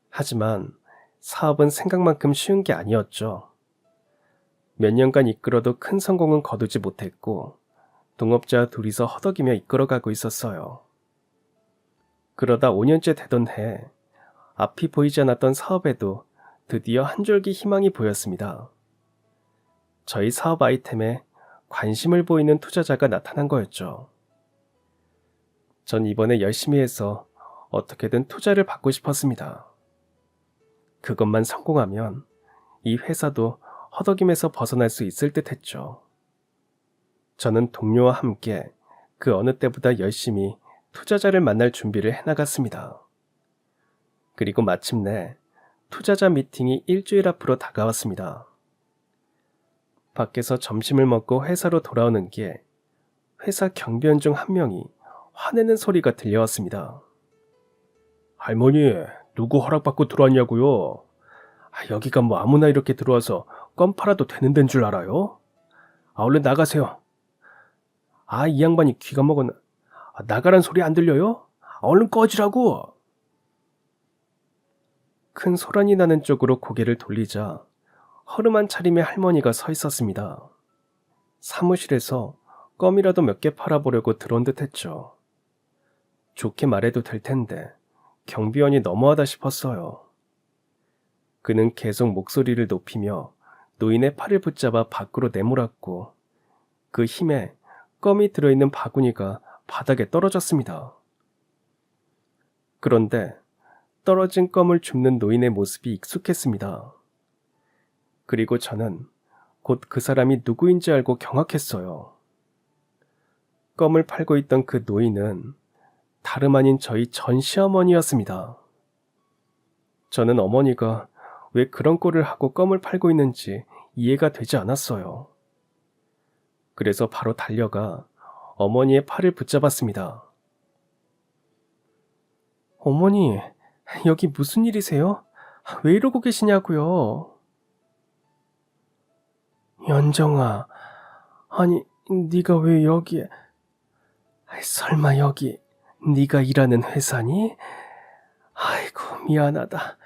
하지만 사업은 생각만큼 쉬운 게 아니었죠. 몇 년간 이끌어도 큰 성공은 거두지 못했고 동업자 둘이서 허덕이며 이끌어가고 있었어요. 그러다 5년째 되던 해 앞이 보이지 않았던 사업에도 드디어 한 줄기 희망이 보였습니다. 저희 사업 아이템에 관심을 보이는 투자자가 나타난 거였죠. 전 이번에 열심히 해서 어떻게든 투자를 받고 싶었습니다. 그것만 성공하면 이 회사도 허덕임에서 벗어날 수 있을 듯 했죠. 저는 동료와 함께 그 어느 때보다 열심히 투자자를 만날 준비를 해나갔습니다. 그리고 마침내 투자자 미팅이 일주일 앞으로 다가왔습니다. 밖에서 점심을 먹고 회사로 돌아오는 길, 회사 경비원 중 한 명이 화내는 소리가 들려왔습니다. 할머니, 누구 허락받고 들어왔냐고요? 여기가 뭐 아무나 이렇게 들어와서 껌 팔아도 되는 데인 줄 알아요? 얼른 나가세요. 이 양반이 귀가 먹었나? 나가란 소리 안 들려요? 얼른 꺼지라고! 큰 소란이 나는 쪽으로 고개를 돌리자 허름한 차림의 할머니가 서 있었습니다. 사무실에서 껌이라도 몇 개 팔아보려고 들어온 듯 했죠. 좋게 말해도 될 텐데 경비원이 너무하다 싶었어요. 그는 계속 목소리를 높이며 노인의 팔을 붙잡아 밖으로 내몰았고 그 힘에 껌이 들어있는 바구니가 바닥에 떨어졌습니다. 그런데 떨어진 껌을 줍는 노인의 모습이 익숙했습니다. 그리고 저는 곧 그 사람이 누구인지 알고 경악했어요. 껌을 팔고 있던 그 노인은 다름 아닌 저희 전 시어머니였습니다. 저는 어머니가 왜 그런 꼴을 하고 껌을 팔고 있는지 이해가 되지 않았어요. 그래서 바로 달려가 어머니의 팔을 붙잡았습니다. 어머니, 여기 무슨 일이세요? 왜 이러고 계시냐고요? 연정아, 아니, 네가 왜 여기에... 설마 여기 네가 일하는 회사니? 아이고, 미안하다.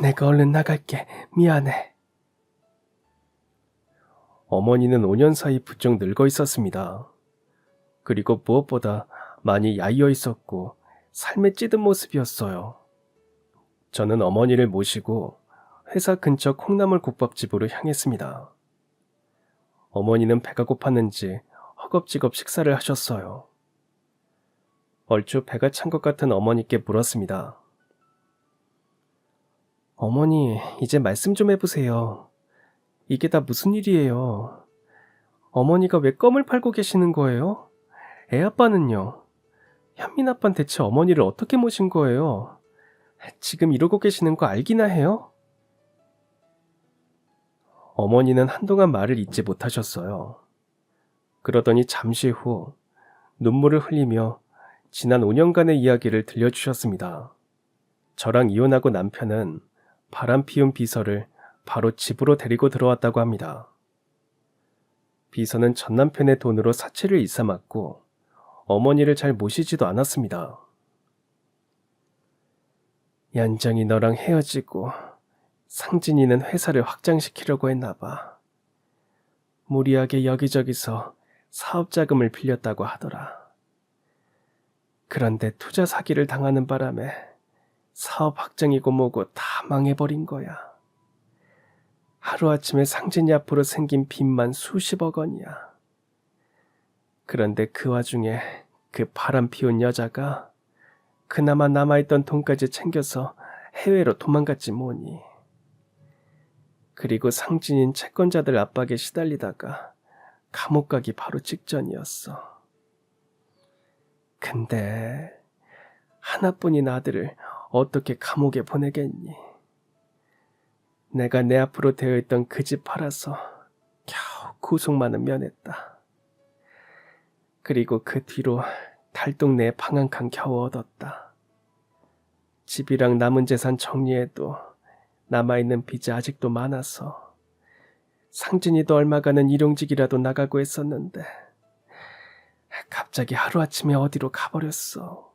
내가 얼른 나갈게. 미안해. 어머니는 5년 사이 부쩍 늙어 있었습니다. 그리고 무엇보다 많이 야위어 있었고 삶에 찌든 모습이었어요. 저는 어머니를 모시고 회사 근처 콩나물국밥집으로 향했습니다. 어머니는 배가 고팠는지 허겁지겁 식사를 하셨어요. 얼추 배가 찬 것 같은 어머니께 물었습니다. 어머니, 이제 말씀 좀 해보세요. 이게 다 무슨 일이에요? 어머니가 왜 껌을 팔고 계시는 거예요? 애 아빠는요? 현민 아빠는 대체 어머니를 어떻게 모신 거예요? 지금 이러고 계시는 거 알기나 해요? 어머니는 한동안 말을 잇지 못하셨어요. 그러더니 잠시 후 눈물을 흘리며 지난 5년간의 이야기를 들려주셨습니다. 저랑 이혼하고 남편은 바람 피운 비서를 바로 집으로 데리고 들어왔다고 합니다. 비서는 전 남편의 돈으로 사치를 일삼았고 어머니를 잘 모시지도 않았습니다. 연정이 너랑 헤어지고 상진이는 회사를 확장시키려고 했나 봐. 무리하게 여기저기서 사업 자금을 빌렸다고 하더라. 그런데 투자 사기를 당하는 바람에 사업 확장이고 뭐고 다 망해버린 거야. 하루아침에 상진이 앞으로 생긴 빚만 수십억 원이야. 그런데 그 와중에 그 바람 피운 여자가 그나마 남아있던 돈까지 챙겨서 해외로 도망갔지 뭐니. 그리고 상진인 채권자들 압박에 시달리다가 감옥 가기 바로 직전이었어. 근데 하나뿐인 아들을 어떻게 감옥에 보내겠니? 내가 내 앞으로 되어 있던 그 집 팔아서 겨우 구속만은 면했다. 그리고 그 뒤로 달동 내에 방 한 칸 겨우 얻었다. 집이랑 남은 재산 정리해도 남아있는 빚이 아직도 많아서 상진이도 얼마 가는 일용직이라도 나가고 했었는데 갑자기 하루아침에 어디로 가버렸어.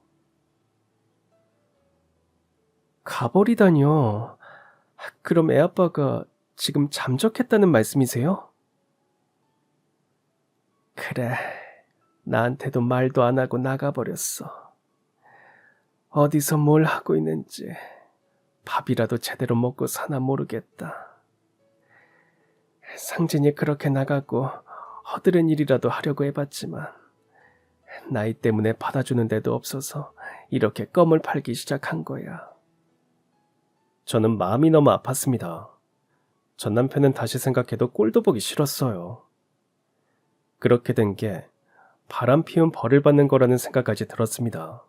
가버리다니요? 그럼 애아빠가 지금 잠적했다는 말씀이세요? 그래, 나한테도 말도 안 하고 나가버렸어. 어디서 뭘 하고 있는지 밥이라도 제대로 먹고 사나 모르겠다. 상진이 그렇게 나가고 허드렛 일이라도 하려고 해봤지만 나이 때문에 받아주는 데도 없어서 이렇게 껌을 팔기 시작한 거야. 저는 마음이 너무 아팠습니다. 전 남편은 다시 생각해도 꼴도 보기 싫었어요. 그렇게 된 게 바람 피운 벌을 받는 거라는 생각까지 들었습니다.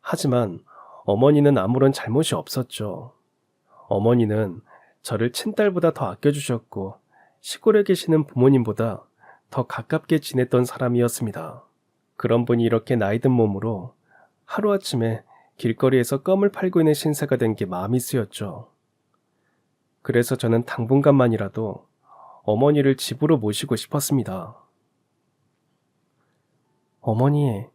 하지만 어머니는 아무런 잘못이 없었죠. 어머니는 저를 친딸보다 더 아껴주셨고 시골에 계시는 부모님보다 더 가깝게 지냈던 사람이었습니다. 그런 분이 이렇게 나이든 몸으로 하루아침에 길거리에서 껌을 팔고 있는 신세가 된 게 마음이 쓰였죠. 그래서 저는 당분간만이라도 어머니를 집으로 모시고 싶었습니다. 어머니,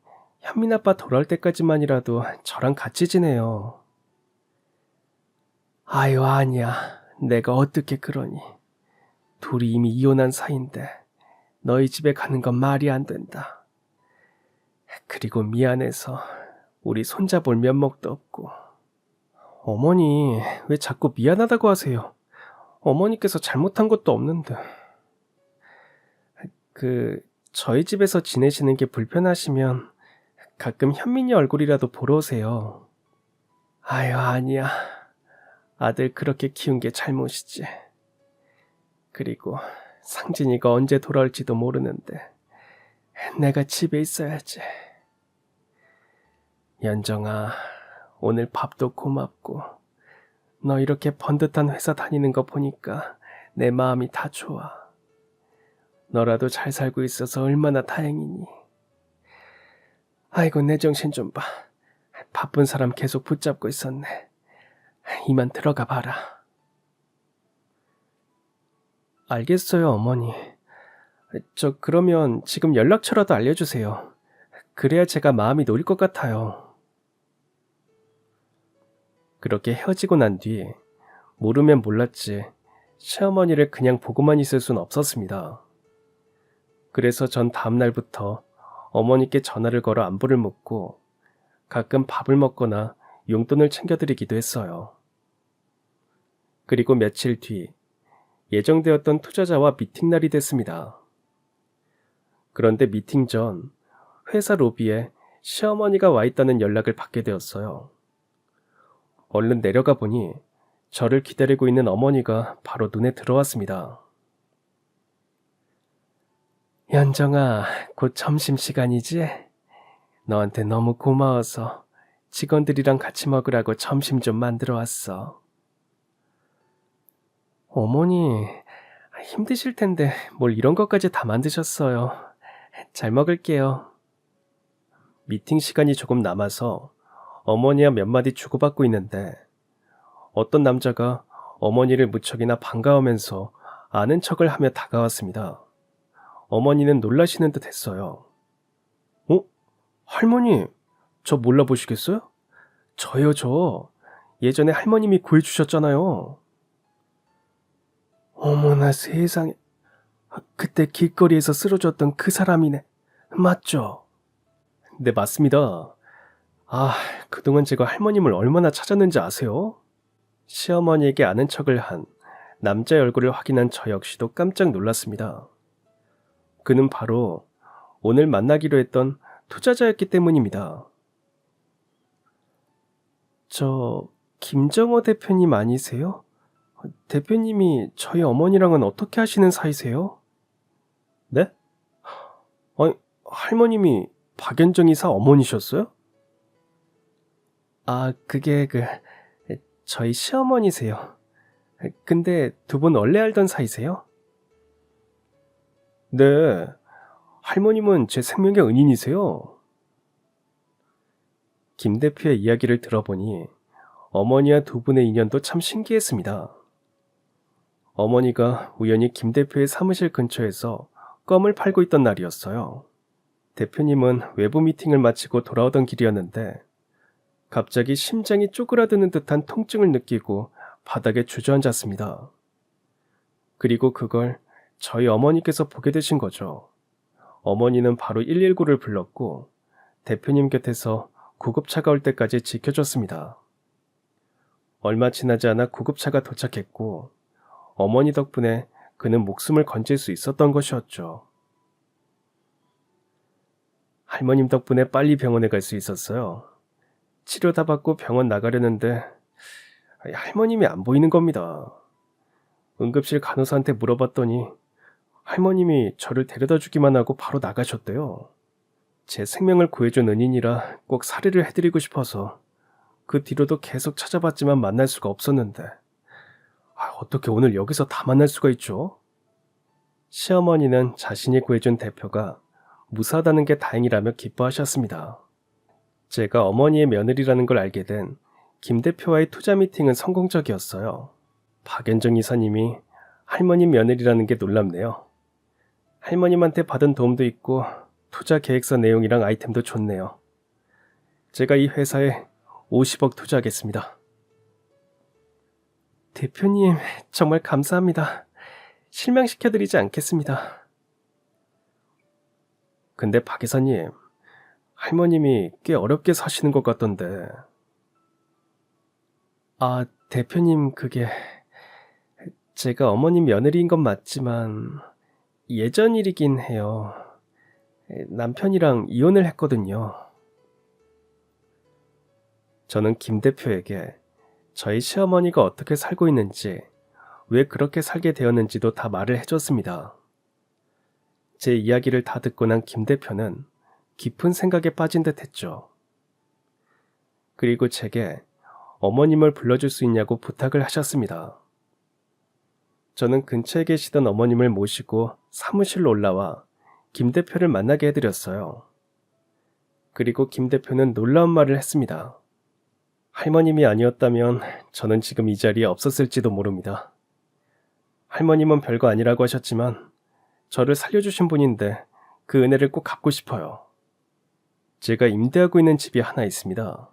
현민 아빠 돌아올 때까지만이라도 저랑 같이 지내요. 아유, 아니야. 내가 어떻게 그러니. 둘이 이미 이혼한 사이인데 너희 집에 가는 건 말이 안 된다. 그리고 미안해서 우리 손자 볼 면목도 없고. 어머니, 왜 자꾸 미안하다고 하세요? 어머니께서 잘못한 것도 없는데. 저희 집에서 지내시는 게 불편하시면 가끔 현민이 얼굴이라도 보러 오세요. 아유, 아니야. 아들 그렇게 키운 게 잘못이지. 그리고 상진이가 언제 돌아올지도 모르는데 내가 집에 있어야지. 연정아, 오늘 밥도 고맙고 너 이렇게 번듯한 회사 다니는 거 보니까 내 마음이 다 좋아. 너라도 잘 살고 있어서 얼마나 다행이니. 아이고, 내 정신 좀 봐. 바쁜 사람 계속 붙잡고 있었네. 이만 들어가 봐라. 알겠어요, 어머니. 저 그러면 지금 연락처라도 알려주세요. 그래야 제가 마음이 놓일 것 같아요. 그렇게 헤어지고 난 뒤 모르면 몰랐지 시어머니를 그냥 보고만 있을 순 없었습니다. 그래서 전 다음 날부터 어머니께 전화를 걸어 안부를 묻고 가끔 밥을 먹거나 용돈을 챙겨드리기도 했어요. 그리고 며칠 뒤 예정되었던 투자자와 미팅 날이 됐습니다. 그런데 미팅 전 회사 로비에 시어머니가 와 있다는 연락을 받게 되었어요. 얼른 내려가 보니 저를 기다리고 있는 어머니가 바로 눈에 들어왔습니다. 연정아, 곧 점심시간이지? 너한테 너무 고마워서 직원들이랑 같이 먹으라고 점심 좀 만들어 왔어. 어머니, 힘드실 텐데 뭘 이런 것까지 다 만드셨어요. 잘 먹을게요. 미팅 시간이 조금 남아서 어머니와 몇 마디 주고받고 있는데 어떤 남자가 어머니를 무척이나 반가워하면서 아는 척을 하며 다가왔습니다. 어머니는 놀라시는 듯 했어요. 어? 할머니, 저 몰라보시겠어요? 저요, 저. 예전에 할머님이 구해주셨잖아요. 어머나 세상에. 그때 길거리에서 쓰러졌던 그 사람이네. 맞죠? 네, 맞습니다. 아, 그동안 제가 할머님을 얼마나 찾았는지 아세요? 시어머니에게 아는 척을 한 남자의 얼굴을 확인한 저 역시도 깜짝 놀랐습니다. 그는 바로 오늘 만나기로 했던 투자자였기 때문입니다. 저 김정호 대표님 아니세요? 대표님이 저희 어머니랑은 어떻게 하시는 사이세요? 네? 아니, 할머님이 박연정 이사 어머니셨어요? 아, 그게 저희 시어머니세요. 근데 두 분 원래 알던 사이세요? 네, 할머님은 제 생명의 은인이세요. 김 대표의 이야기를 들어보니 어머니와 두 분의 인연도 참 신기했습니다. 어머니가 우연히 김 대표의 사무실 근처에서 껌을 팔고 있던 날이었어요. 대표님은 외부 미팅을 마치고 돌아오던 길이었는데 갑자기 심장이 쪼그라드는 듯한 통증을 느끼고 바닥에 주저앉았습니다. 그리고 그걸 저희 어머니께서 보게 되신 거죠. 어머니는 바로 119를 불렀고 대표님 곁에서 구급차가 올 때까지 지켜줬습니다. 얼마 지나지 않아 구급차가 도착했고 어머니 덕분에 그는 목숨을 건질 수 있었던 것이었죠. 할머님 덕분에 빨리 병원에 갈 수 있었어요. 치료 다 받고 병원 나가려는데 할머님이 안 보이는 겁니다. 응급실 간호사한테 물어봤더니 할머님이 저를 데려다 주기만 하고 바로 나가셨대요. 제 생명을 구해준 은인이라 꼭 살해를 해드리고 싶어서 그 뒤로도 계속 찾아봤지만 만날 수가 없었는데 어떻게 오늘 여기서 다 만날 수가 있죠? 시어머니는 자신이 구해준 대표가 무사하다는 게 다행이라며 기뻐하셨습니다. 제가 어머니의 며느리라는 걸 알게 된 김 대표와의 투자 미팅은 성공적이었어요. 박연정 이사님이 할머님 며느리라는 게 놀랍네요. 할머님한테 받은 도움도 있고 투자 계획서 내용이랑 아이템도 좋네요. 제가 이 회사에 50억 투자하겠습니다. 대표님, 정말 감사합니다. 실망시켜드리지 않겠습니다. 근데 박 이사님, 할머님이 꽤 어렵게 사시는 것 같던데. 아, 대표님, 그게 제가 어머님 며느리인 건 맞지만 예전 일이긴 해요. 남편이랑 이혼을 했거든요. 저는 김 대표에게 저희 시어머니가 어떻게 살고 있는지, 왜 그렇게 살게 되었는지도 다 말을 해줬습니다. 제 이야기를 다 듣고 난 김 대표는 깊은 생각에 빠진 듯 했죠. 그리고 제게 어머님을 불러줄 수 있냐고 부탁을 하셨습니다. 저는 근처에 계시던 어머님을 모시고 사무실로 올라와 김 대표를 만나게 해드렸어요. 그리고 김 대표는 놀라운 말을 했습니다. 할머님이 아니었다면 저는 지금 이 자리에 없었을지도 모릅니다. 할머님은 별거 아니라고 하셨지만 저를 살려주신 분인데 그 은혜를 꼭 갚고 싶어요. 제가 임대하고 있는 집이 하나 있습니다.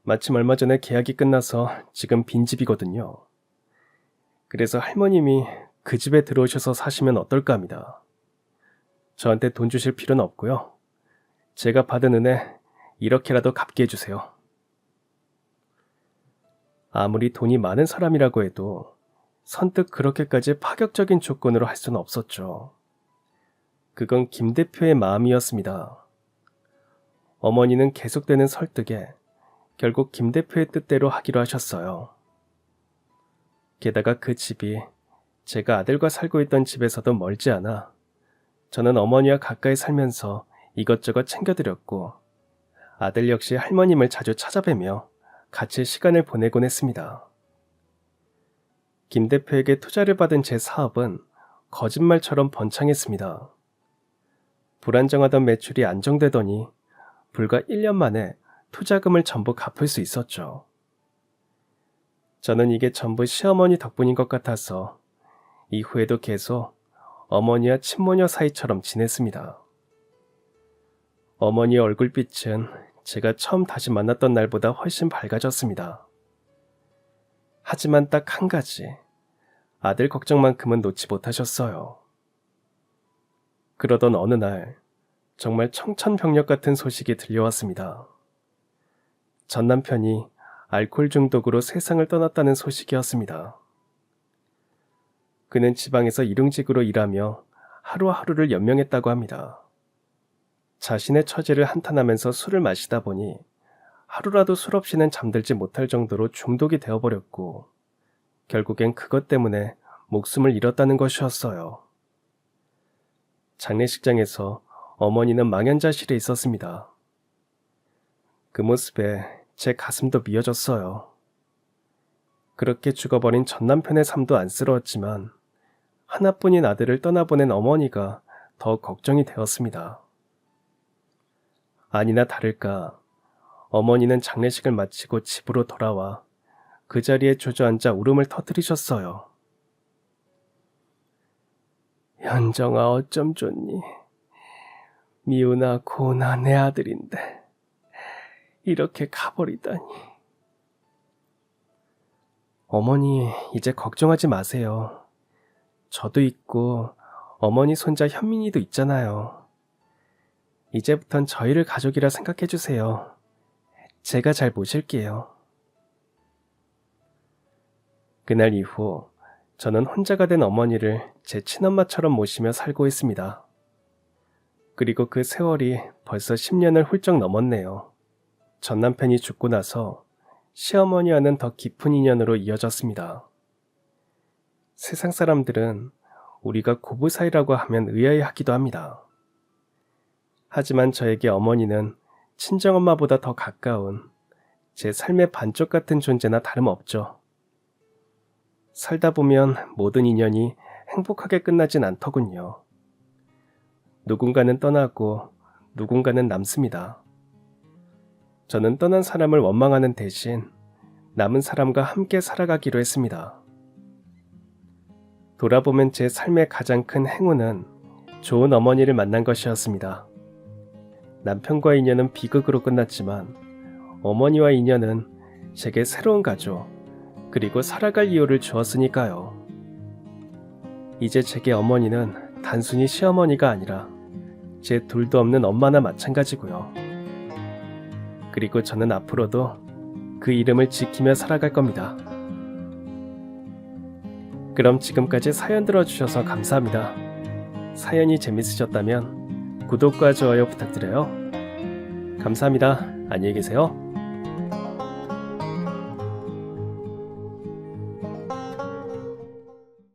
마침 얼마 전에 계약이 끝나서 지금 빈집이거든요. 그래서 할머님이 그 집에 들어오셔서 사시면 어떨까 합니다. 저한테 돈 주실 필요는 없고요. 제가 받은 은혜 이렇게라도 갚게 해주세요. 아무리 돈이 많은 사람이라고 해도 선뜻 그렇게까지 파격적인 조건으로 할 수는 없었죠. 그건 김 대표의 마음이었습니다. 어머니는 계속되는 설득에 결국 김 대표의 뜻대로 하기로 하셨어요. 게다가 그 집이 제가 아들과 살고 있던 집에서도 멀지 않아 저는 어머니와 가까이 살면서 이것저것 챙겨드렸고 아들 역시 할머님을 자주 찾아뵈며 같이 시간을 보내곤 했습니다. 김 대표에게 투자를 받은 제 사업은 거짓말처럼 번창했습니다. 불안정하던 매출이 안정되더니 불과 1년 만에 투자금을 전부 갚을 수 있었죠. 저는 이게 전부 시어머니 덕분인 것 같아서 이후에도 계속 어머니와 친모녀 사이처럼 지냈습니다. 어머니의 얼굴빛은 제가 처음 다시 만났던 날보다 훨씬 밝아졌습니다. 하지만 딱 한 가지, 아들 걱정만큼은 놓지 못하셨어요. 그러던 어느 날 정말 청천벽력 같은 소식이 들려왔습니다. 전 남편이 알코올 중독으로 세상을 떠났다는 소식이었습니다. 그는 지방에서 일용직으로 일하며 하루하루를 연명했다고 합니다. 자신의 처지를 한탄하면서 술을 마시다 보니 하루라도 술 없이는 잠들지 못할 정도로 중독이 되어버렸고 결국엔 그것 때문에 목숨을 잃었다는 것이었어요. 장례식장에서 어머니는 망연자실해 있었습니다. 그 모습에 제 가슴도 미어졌어요. 그렇게 죽어버린 전 남편의 삶도 안쓰러웠지만 하나뿐인 아들을 떠나보낸 어머니가 더 걱정이 되었습니다. 아니나 다를까 어머니는 장례식을 마치고 집으로 돌아와 그 자리에 주저앉아 울음을 터뜨리셨어요. 현정아 어쩜 좋니? 미우나 고나 내 아들인데 이렇게 가버리다니. 어머니 이제 걱정하지 마세요. 저도 있고 어머니 손자 현민이도 있잖아요. 이제부턴 저희를 가족이라 생각해 주세요. 제가 잘 모실게요. 그날 이후 저는 혼자가 된 어머니를 제 친엄마처럼 모시며 살고 있습니다. 그리고 그 세월이 벌써 10년을 훌쩍 넘었네요. 전 남편이 죽고 나서 시어머니와는 더 깊은 인연으로 이어졌습니다. 세상 사람들은 우리가 고부 사이라고 하면 의아해하기도 합니다. 하지만 저에게 어머니는 친정엄마보다 더 가까운 제 삶의 반쪽 같은 존재나 다름없죠. 살다 보면 모든 인연이 행복하게 끝나진 않더군요. 누군가는 떠나고 누군가는 남습니다. 저는 떠난 사람을 원망하는 대신 남은 사람과 함께 살아가기로 했습니다. 돌아보면 제 삶의 가장 큰 행운은 좋은 어머니를 만난 것이었습니다. 남편과의 인연은 비극으로 끝났지만 어머니와 인연은 제게 새로운 가족, 그리고 살아갈 이유를 주었으니까요. 이제 제게 어머니는 단순히 시어머니가 아니라 제 둘도 없는 엄마나 마찬가지고요. 그리고 저는 앞으로도 그 이름을 지키며 살아갈 겁니다. 그럼 지금까지 사연 들어주셔서 감사합니다. 사연이 재밌으셨다면 구독과 좋아요 부탁드려요. 감사합니다. 안녕히 계세요.